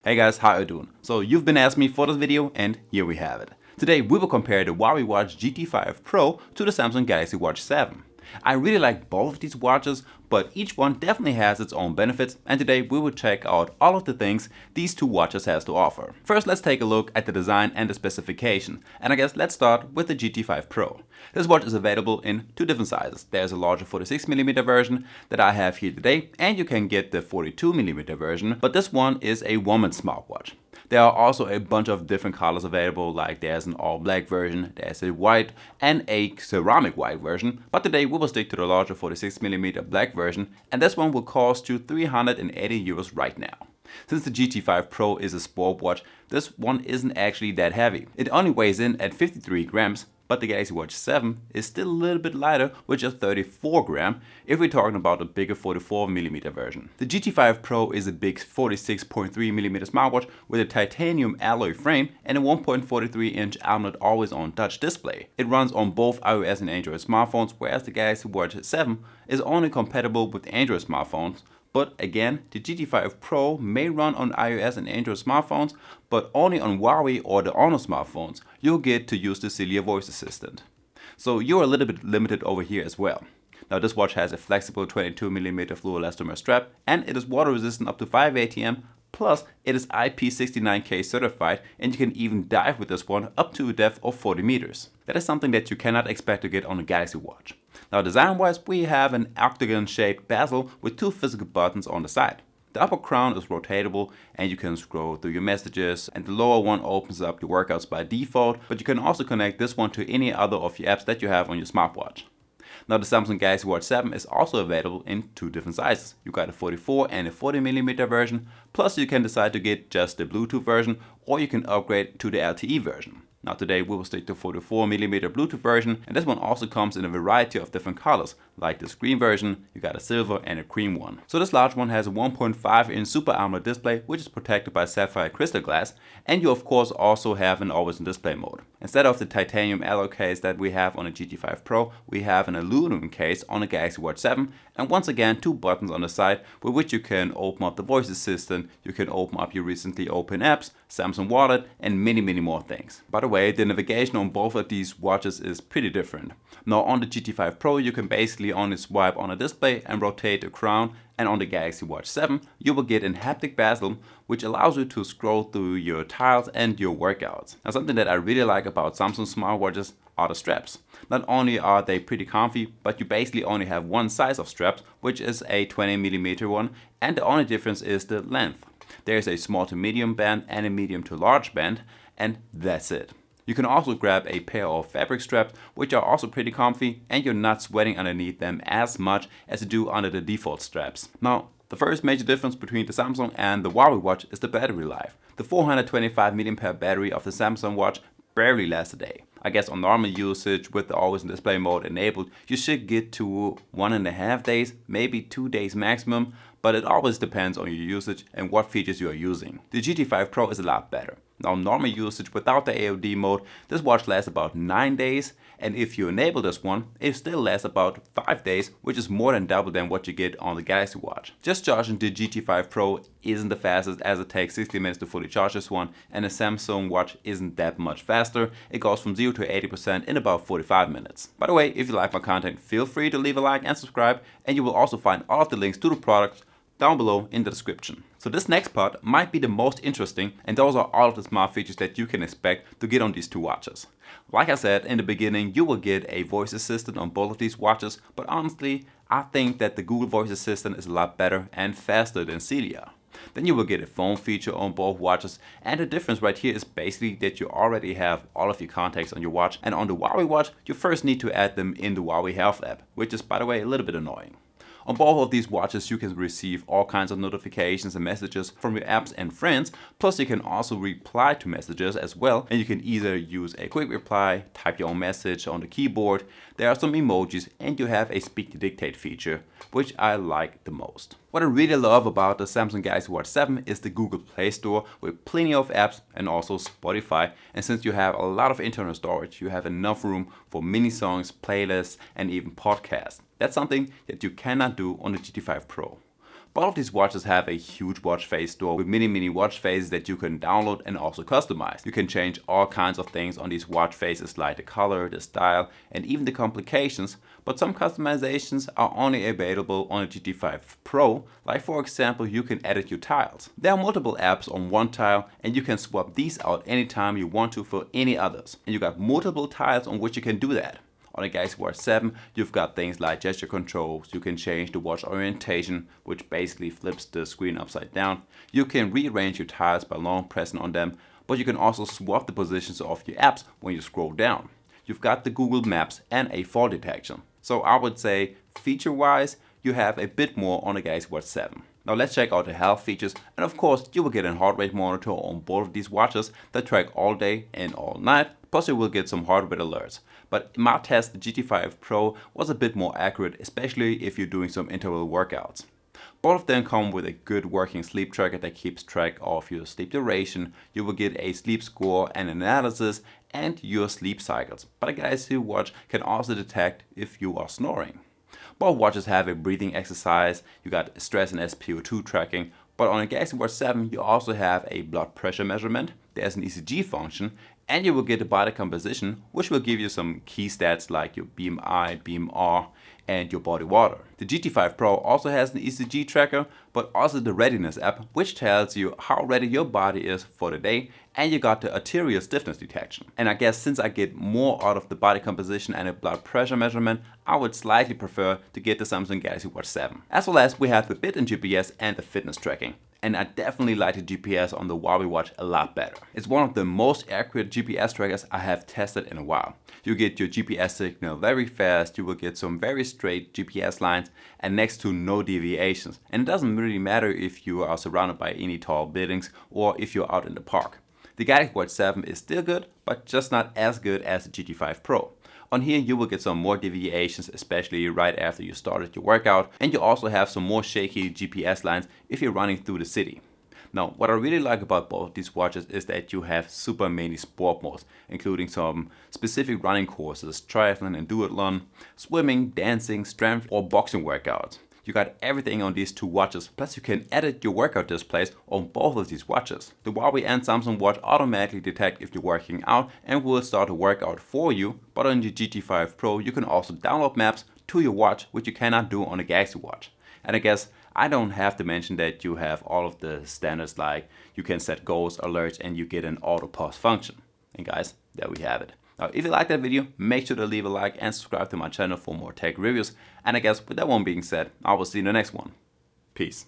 Hey guys, how you doing? So you've been asking me for this video and here we have it. Today we will compare the Huawei Watch GT5 Pro to the Samsung Galaxy Watch 7. I really like both of these watches, but each one definitely has its own benefits, and today we will check out all of the things these two watches has to offer. First, let's take a look at the design and the specification, and I guess let's start with the GT5 Pro. This watch is available in two different sizes. There's a larger 46mm version that I have here today, and you can get the 42mm version, but this one is a woman's smartwatch. There are also a bunch of different colors available, like there's an all black version, there's a white and a ceramic white version, but today we will stick to the larger 46mm black version, and this one will cost you 380 euros right now. Since the GT5 Pro is a sport watch, this one isn't actually that heavy. It only weighs in at 53 grams, but the Galaxy Watch 7 is still a little bit lighter with just 34 grams if we're talking about a bigger 44mm version. The GT5 Pro is a big 46.3mm smartwatch with a titanium alloy frame and a 1.43-inch AMOLED always-on touch display. It runs on both iOS and Android smartphones, whereas the Galaxy Watch 7 is only compatible with Android smartphones. But again, the GT5 Pro may run on iOS and Android smartphones, but only on Huawei or the Honor smartphones you'll get to use the Celia voice assistant. So you're a little bit limited over here as well. Now this watch has a flexible 22mm fluoroelastomer strap, and it is water resistant up to 5 ATM, plus it is IP69K certified, and you can even dive with this one up to a depth of 40 meters. That is something that you cannot expect to get on a Galaxy Watch. Now design wise, we have an octagon shaped bezel with two physical buttons on the side. The upper crown is rotatable and you can scroll through your messages, and the lower one opens up your workouts by default, but you can also connect this one to any other of your apps that you have on your smartwatch. Now the Samsung Galaxy Watch 7 is also available in two different sizes. You got a 44 and a 40mm version, plus you can decide to get just the Bluetooth version, or you can upgrade to the LTE version. Now today we will stick to 44mm Bluetooth version, and this one also comes in a variety of different colors, like this green version, you got a silver and a cream one. So this large one has a 1.5-inch Super AMOLED display, which is protected by sapphire crystal glass, and you of course also have an always-on display mode. Instead of the titanium alloy case that we have on the GT5 Pro, we have an aluminum case on the Galaxy Watch 7, and once again two buttons on the side with which you can open up the voice assistant, you can open up your recently opened apps, Samsung Wallet, and many more things. By the way, the navigation on both of these watches is pretty different. Now on the GT5 Pro you can basically only swipe on a display and rotate the crown, and on the Galaxy Watch 7 you will get a haptic bezel which allows you to scroll through your tiles and your workouts. Now something that I really like about Samsung smartwatches are the straps. Not only are they pretty comfy, but you basically only have one size of straps, which is a 20mm one, and the only difference is the length. There is a small to medium band and a medium to large band, and that's it. You can also grab a pair of fabric straps, which are also pretty comfy, and you're not sweating underneath them as much as you do under the default straps. Now, the first major difference between the Samsung and the Huawei watch is the battery life. The 425 mAh battery of the Samsung watch barely lasts a day. I guess on normal usage with the always on display mode enabled, you should get to 1.5 days, maybe 2 days maximum, but it always depends on your usage and what features you are using. The GT5 Pro is a lot better. Now normal usage without the AOD mode, this watch lasts about 9 days, and if you enable this one, it still lasts about 5 days, which is more than double than what you get on the Galaxy Watch. Just charging the GT5 Pro isn't the fastest, as it takes 60 minutes to fully charge this one, and the Samsung watch isn't that much faster. It goes from 0 to 80% in about 45 minutes. By the way, if you like my content, feel free to leave a like and subscribe, and you will also find all of the links to the products down below in the description. So this next part might be the most interesting, and those are all of the smart features that you can expect to get on these two watches. Like I said in the beginning, you will get a voice assistant on both of these watches, but honestly, I think that the Google voice assistant is a lot better and faster than Celia. Then you will get a phone feature on both watches, and the difference right here is basically that you already have all of your contacts on your watch, and on the Huawei watch you first need to add them in the Huawei Health app, which is by the way a little bit annoying. On both of these watches you can receive all kinds of notifications and messages from your apps and friends, plus you can also reply to messages as well, and you can either use a quick reply, type your own message on the keyboard, there are some emojis, and you have a speak to dictate feature, which I like the most. What I really love about the Samsung Galaxy Watch 7 is the Google Play Store with plenty of apps and also Spotify, and since you have a lot of internal storage, you have enough room for mini songs, playlists, and even podcasts. That's something that you cannot do on the GT5 Pro. Both of these watches have a huge watch face store with many watch faces that you can download and also customize. You can change all kinds of things on these watch faces like the color, the style, and even the complications, but some customizations are only available on the GT5 Pro, like for example you can edit your tiles. There are multiple apps on one tile and you can swap these out anytime you want to for any others. And you got multiple tiles on which you can do that. On the Galaxy Watch 7, you've got things like gesture controls, you can change the watch orientation, which basically flips the screen upside down. You can rearrange your tiles by long pressing on them, but you can also swap the positions of your apps when you scroll down. You've got the Google Maps and a fall detection. So I would say feature-wise, you have a bit more on the Galaxy Watch 7. Now let's check out the health features, and of course you will get a heart rate monitor on both of these watches that track all day and all night, plus you will get some heart rate alerts. But in my test, the GT5 Pro was a bit more accurate, especially if you're doing some interval workouts. Both of them come with a good working sleep tracker that keeps track of your sleep duration. You will get a sleep score and analysis and your sleep cycles. But a Galaxy Watch can also detect if you are snoring. Both watches have a breathing exercise, you got stress and SpO2 tracking, but on a Galaxy Watch 7 you also have a blood pressure measurement, there's an ECG function, and you will get the body composition, which will give you some key stats like your BMI, BMR, and your body water. The GT5 Pro also has an ECG tracker, but also the readiness app, which tells you how ready your body is for the day, and you got the arterial stiffness detection. And I guess since I get more out of the body composition and a blood pressure measurement, I would slightly prefer to get the Samsung Galaxy Watch 7. As well as we have the built-in GPS and the fitness tracking. And I definitely like the GPS on the Huawei Watch a lot better. It's one of the most accurate GPS trackers I have tested in a while. You get your GPS signal very fast, you will get some very straight GPS lines and next to no deviations. And it doesn't really matter if you are surrounded by any tall buildings or if you're out in the park. The Galaxy Watch 7 is still good, but just not as good as the GT5 Pro. On here you will get some more deviations, especially right after you started your workout, and you also have some more shaky GPS lines if you're running through the city. Now, what I really like about both these watches is that you have super many sport modes, including some specific running courses, triathlon and duathlon, swimming, dancing, strength or boxing workouts. You got everything on these two watches, plus you can edit your workout displays on both of these watches. The Huawei and Samsung Watch automatically detect if you're working out and will start a workout for you, but on the GT5 Pro you can also download maps to your watch, which you cannot do on a Galaxy Watch. And I guess I don't have to mention that you have all of the standards like you can set goals, alerts, and you get an auto pause function. And guys, there we have it. Now, if you liked that video, make sure to leave a like and subscribe to my channel for more tech reviews. And I guess with that one being said, I will see you in the next one. Peace.